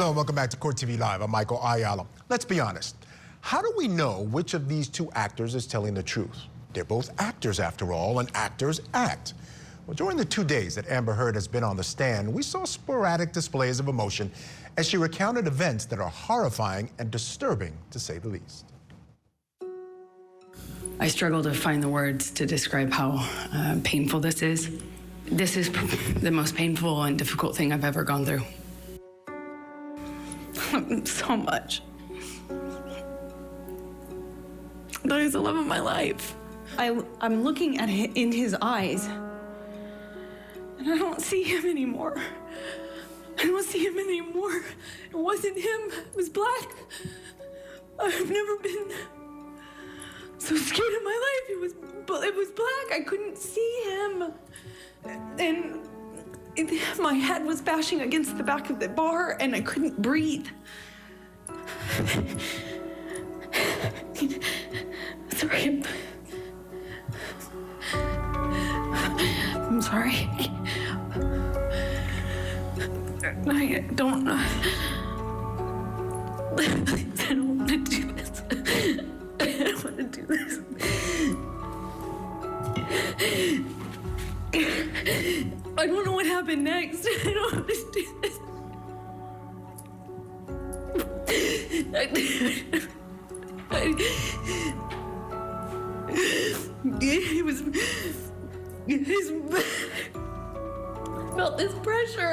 Hello and welcome back to Court TV Live. I'm Michael Ayala. Let's be honest. How do we know which of these two actors is telling the truth? They're both actors after all, and actors act. Well, during the 2 days that Amber Heard has been on the stand, we saw sporadic displays of emotion as she recounted events that are horrifying and disturbing, to say the least. I struggle to find the words to describe how painful this is. This is the most painful and difficult thing I've ever gone through. So much. That is the love of my life. I'm looking at it in his eyes, and I don't see him anymore. I don't see him anymore. It wasn't him. It was black. I've never been so scared in my life. It was black. I couldn't see him, and my head was bashing against the back of the bar, and I couldn't breathe. Sorry. I'm sorry. I don't want to do this. I don't want to do this. I don't know what happened next. I don't want to do this.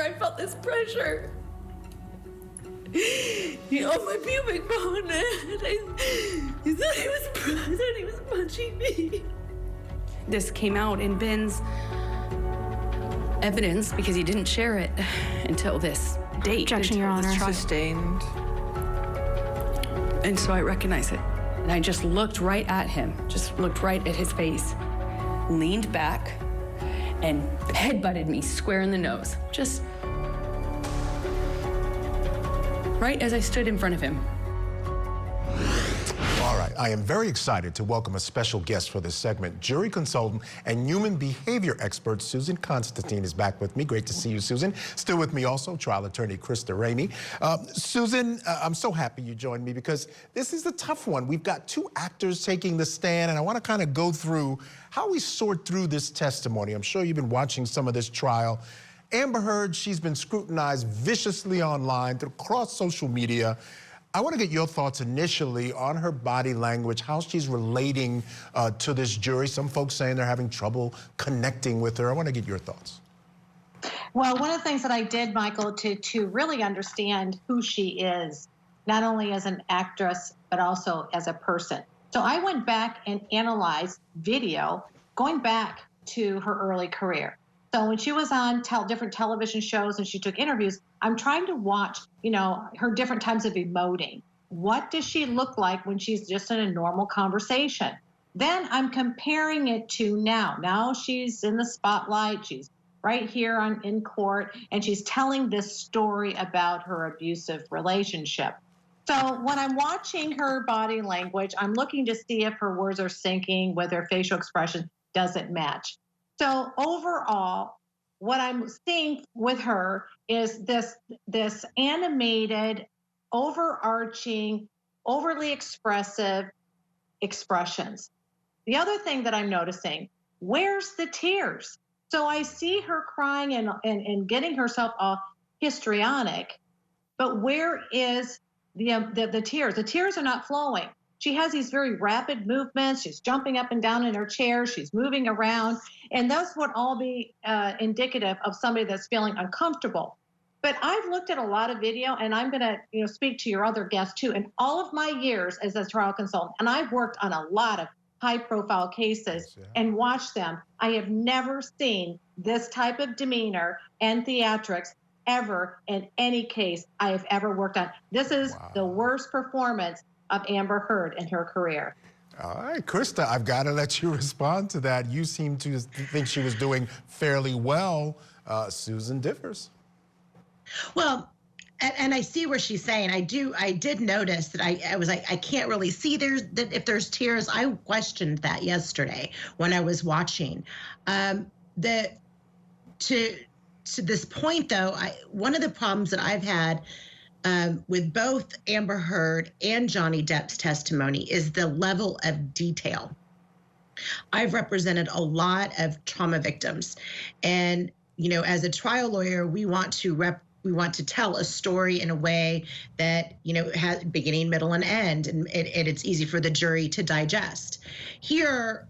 I felt this pressure. On my pubic bone, and I thought he was punching me. This came out in Ben's evidence because he didn't share it until this date. Objection, Your Honor. Sustained. And so I recognize it. And I just looked right at him, just looked right at his face, leaned back, and headbutted me square in the nose. Just right as I stood in front of him. All right, I am very excited to welcome a special guest for this segment. Jury consultant and human behavior expert Susan Constantine is back with me. Great to see you, Susan. Still with me also, trial attorney Krista Ramey. Susan, I'm so happy you joined me because this is a tough one. We've got two actors taking the stand, and I want to kind of go through how we sort through this testimony. I'm sure you've been watching some of this trial. Amber Heard, she's been scrutinized viciously online across social media. I want to get your thoughts initially on her body language, how she's relating to this jury. Some folks saying they're having trouble connecting with her. I want to get your thoughts. Well, one of the things that I did, Michael, to really understand who she is, not only as an actress, but also as a person. So I went back and analyzed video going back to her early career. So when she was on different television shows and she took interviews, I'm trying to watch, her different times of emoting. What does she look like when she's just in a normal conversation? Then I'm comparing it to now. Now she's in the spotlight. She's right here in court, and she's telling this story about her abusive relationship. So when I'm watching her body language, I'm looking to see if her words are syncing with her facial expression doesn't match. So overall, what I'm seeing with her is this animated, overarching, overly expressive expressions. The other thing that I'm noticing, where's the tears? So I see her crying and getting herself all histrionic, but where is the tears? The tears are not flowing. She has these very rapid movements. She's jumping up and down in her chair. She's moving around. And those would all be indicative of somebody that's feeling uncomfortable. But I've looked at a lot of video, and I'm going to speak to your other guests too. In all of my years as a trial consultant, and I've worked on a lot of high-profile cases and watched them, I have never seen this type of demeanor and theatrics ever in any case I have ever worked on. This is the worst performance of Amber Heard in her career. All right, Krista, I've got to let you respond to that. You seem to think she was doing fairly well. Susan differs. Well, and I see where she's saying. I did notice that I was like, I can't really see if there's tears. I questioned that yesterday when I was watching. To this point, though, one of the problems that I've had with both Amber Heard and Johnny Depp's testimony is the level of detail. I've represented a lot of trauma victims, and as a trial lawyer, we want to tell a story in a way that has beginning, middle, and end, and it's easy for the jury to digest. Here,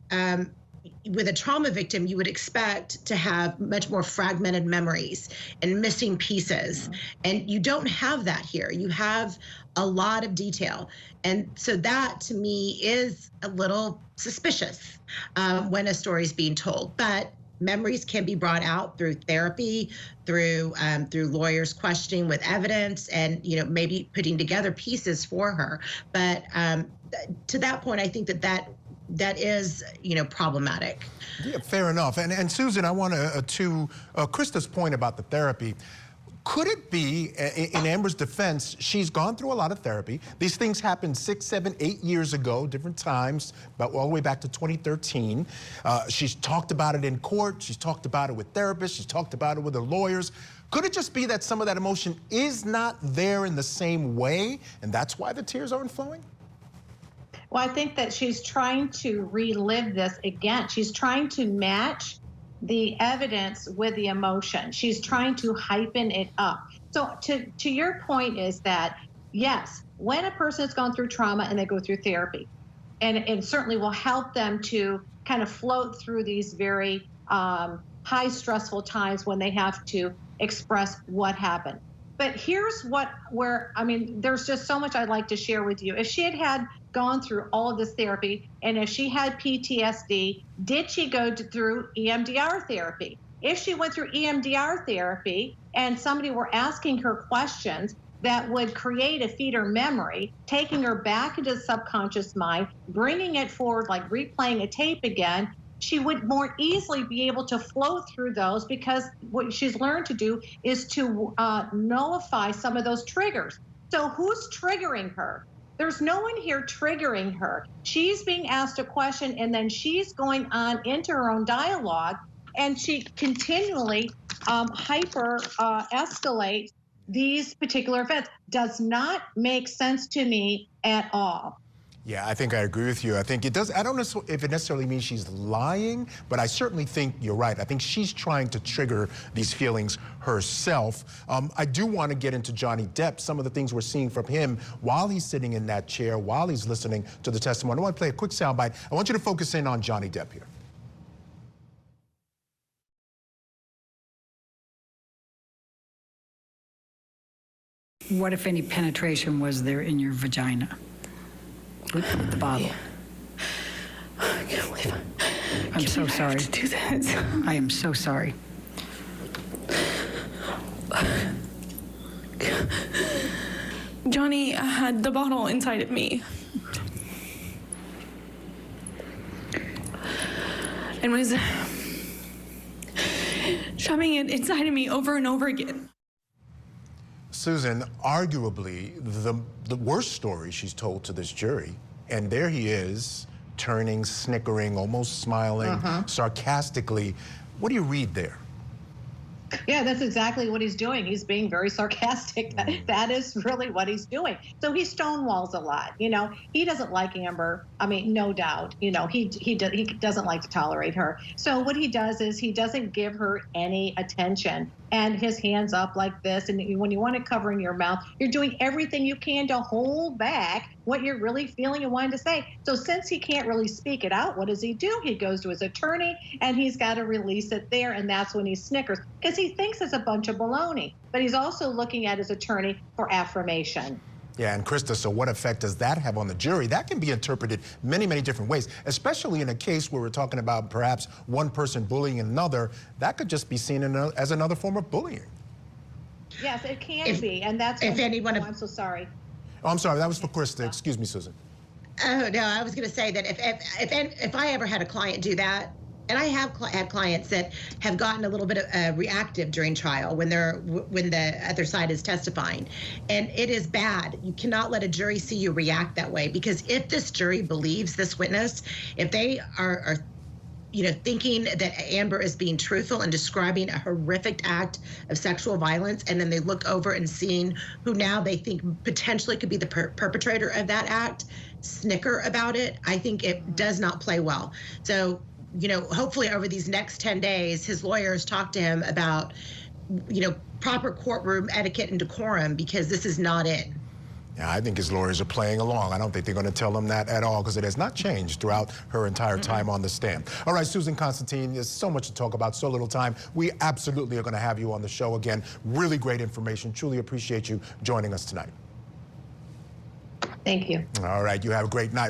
with a trauma victim, you would expect to have much more fragmented memories and missing pieces. And you don't have that here. You have a lot of detail. And so that, to me, is a little suspicious when a story is being told. But memories can be brought out through therapy, through lawyers questioning with evidence, and maybe putting together pieces for her. But to that point, I think that is problematic. Yeah, fair enough. And Susan, I want to Krista's point about the therapy. Could it be, in Amber's defense, she's gone through a lot of therapy. These things happened 6, 7, 8 years ago, different times, but all the way back to 2013. She's talked about it in court. She's talked about it with therapists. She's talked about it with her lawyers. Could it just be that some of that emotion is not there in the same way, and that's why the tears aren't flowing? Well, I think that she's trying to relive this again. She's trying to match the evidence with the emotion. She's trying to hypen it up. So to your point is that, yes, when a person has gone through trauma and they go through therapy, and it certainly will help them to kind of float through these very high stressful times when they have to express what happened. But here's there's just so much I'd like to share with you. If she had gone through all of this therapy, and if she had PTSD, did she go through EMDR therapy? If she went through EMDR therapy and somebody were asking her questions that would create a feeder memory, taking her back into the subconscious mind, bringing it forward like replaying a tape again, she would more easily be able to flow through those, because what she's learned to do is to nullify some of those triggers. So who's triggering her? There's no one here triggering her. She's being asked a question, and then she's going on into her own dialogue, and she continually hyper escalates these particular events. Does not make sense to me at all. Yeah, I think I agree with you. I think it does. I don't know if it necessarily means she's lying, but I certainly think you're right. I think she's trying to trigger these feelings herself. I do want to get into Johnny Depp, some of the things we're seeing from him while he's sitting in that chair, while he's listening to the testimony. I want to play a quick soundbite. I want you to focus in on Johnny Depp here. What, if any, penetration was there in your vagina? With the bottle. I can't believe I'm so sorry. To do this. I am so sorry. Johnny had the bottle inside of me and was shoving it inside of me over and over again. Susan, arguably the worst story she's told to this jury, and there he is, turning, snickering, almost smiling, sarcastically. What do you read there? Yeah, that's exactly what he's doing. He's being very sarcastic. That is really what he's doing. So he stonewalls a lot. He doesn't like Amber. I mean, no doubt. He doesn't like to tolerate her. So what he does is he doesn't give her any attention, and his hands up like this. And when you want it covering your mouth, you're doing everything you can to hold back what you're really feeling and wanting to say. So since he can't really speak it out, what does he do? He goes to his attorney, and he's got to release it there, and that's when he snickers, because he thinks it's a bunch of baloney. But he's also looking at his attorney for affirmation. Yeah, and Krista, so what effect does that have on the jury? That can be interpreted many, many different ways, especially in a case where we're talking about perhaps one person bullying another. That could just be seen as another form of bullying. Yes, it can be, and that's if anyone. I'm so sorry. Oh, I'm sorry, that was for Krista. Excuse me, Susan. Oh, no, I was going to say that if I ever had a client do that, and I have had clients that have gotten a little bit reactive during trial when the other side is testifying, and it is bad. You cannot let a jury see you react that way, because if this jury believes this witness, if they are thinking that Amber is being truthful and describing a horrific act of sexual violence, and then they look over and seeing who now they think potentially could be the perpetrator of that act, snicker about it, I think it does not play well. So, hopefully over these next 10 days, his lawyers talk to him about, proper courtroom etiquette and decorum, because this is not it. Yeah, I think his lawyers are playing along. I don't think they're going to tell him that at all, because it has not changed throughout her entire time on the stand. All right, Susan Constantine, there's so much to talk about, so little time. We absolutely are going to have you on the show again. Really great information. Truly appreciate you joining us tonight. Thank you. All right, you have a great night.